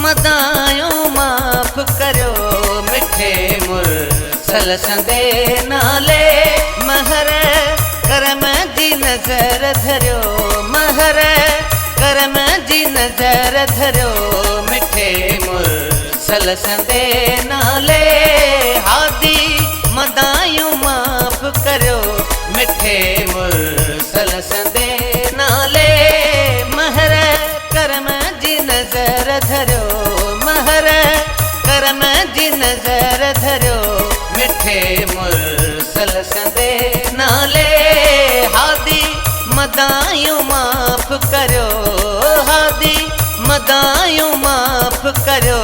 मदायूं माफ़ करियो मिठे मुरसल संदे नाले महर करम जी नज़र धरियो महर करम जी नज़र धरियो मिठे मुरसल संदे नाले हादी मदायूं माफ़ करियो मिठे मुरसल संदे नाले महर करम जी नज़र धरियो महर करम जी नज़र धरियो मिठे मुरसल संदे नाले हादी मदायूं माफ़ करियो हादी मदायूं माफ़ करियो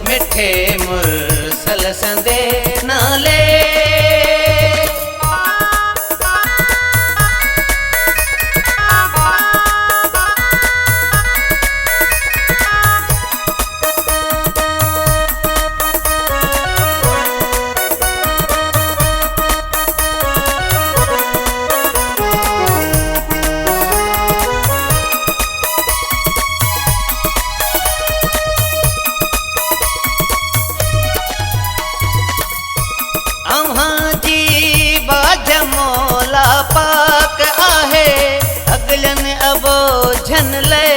मिठे मुरसल संदे नाले मौला पाक आहे अगलन अबो झन ले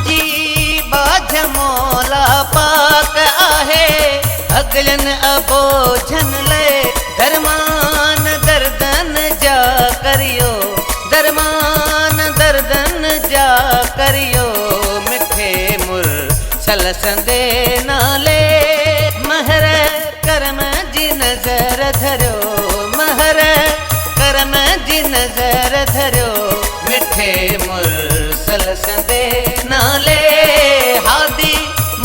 जी बाझ मौला पाक आहे अगलन अबो झन ले दरमान दर्दन जा करियो दरमान दर्दन जा करियो मिठे मुरसल संदे नाले महर करम जी नज़र धरियो महर करम जी नज़र धरियो मिठे मुरसल संदे नाले हादी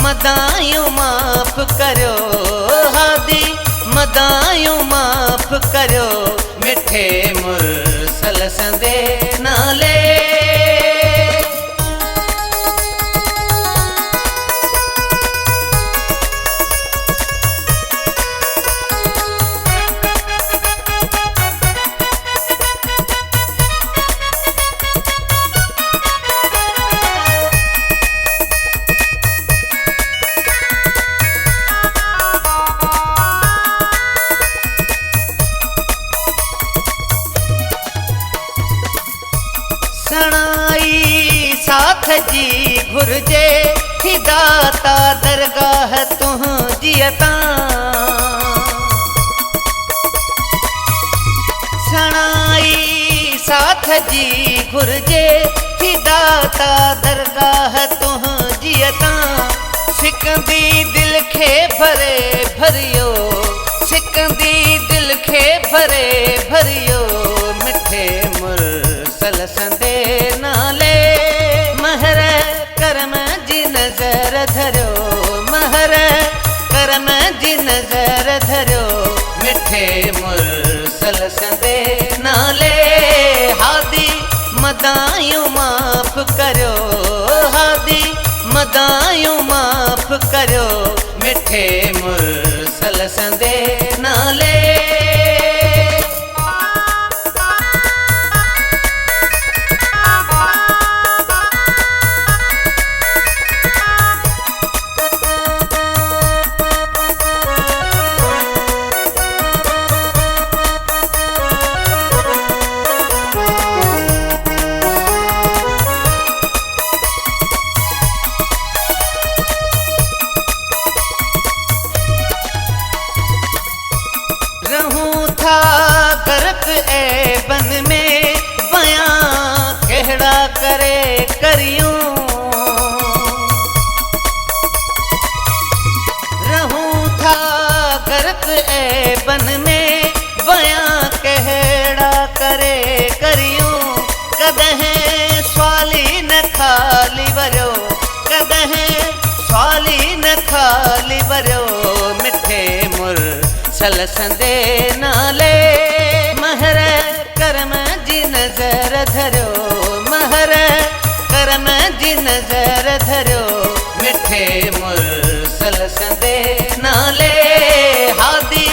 मदायूं माफ़ करियो हादी मदायूं माफ़ करियो मिठे मुरसल संदे नाले सणाई साथ जी घुर्जे हिदाता दरगाह तुझी अता सणाई साथ जी घुर्जे हिदाता दरगाह तुझी अता सिकंदी दिल खे भरे भरियो सिकंदी दिल खे भरे भरियो मिठे मुरसल संदे नाले महर करम जी नज़र धरियो महर करम जी नज़र धरियो मिठे मुरसल संदे नाले हादी मदायूं माफ़ करियो हादी मदायूं माफ़ करियो मिठे मुरसल संदे नाले गर्क ए बन में बयां कहड़ा करे करियूं रहूं था गर्क ए बन में बयां कहड़ा करे करियूं कदह स्वाली न खाली वरियो कदह स्वाली न खाली वरियो मिठे मुरसल संदे नाले महर करम जी नज़र धरियो महर करम जी नज़र धरियो मिठे मुरसल संदे नाले हादी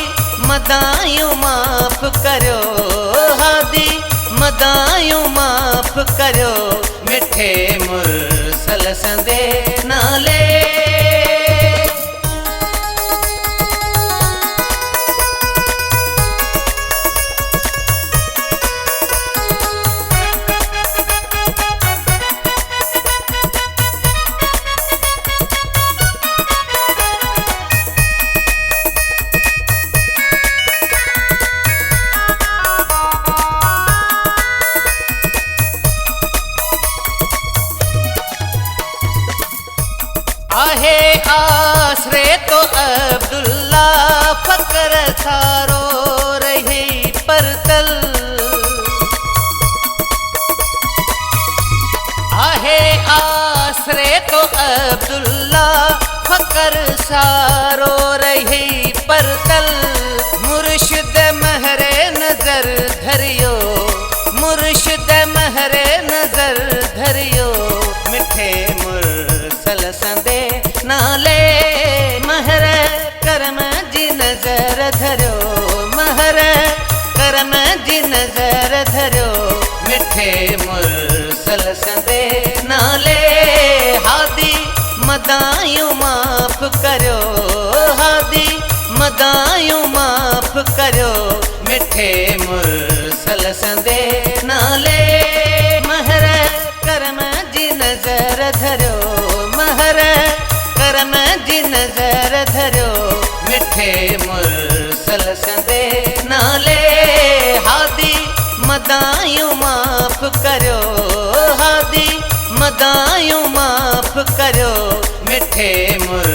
मदायूं माफ़ करियो हादी मदायूं माफ़ करियो मिठे मुरसल संदे नाले। आहे आसरे तो अब्दुल्ला फकर सारो रही परतल। आहे आसरे तो अब्दुल्ला फकर सारो रही परतल। मुर्शिद महरे नजर धरियो मुर्शिद महरे नजर धरियो मिठे मुरसल संदे नाले। महर करम जी नजर धरियो महर करम जी नजर धरियो मिठे मुरसल संदे नाले। हादी मदायूं माफ़ करियो हादी मदायूं माफ़ करियो मिठे मुरसल संदे नाले। महर करम जी नजर धरियो महर करम जी नजर धरियो मिठे मुरसल संदे नाले। हादी मदायूं माफ़ करियो हादी मदायूं माफ़ करियो मिठे मुरसल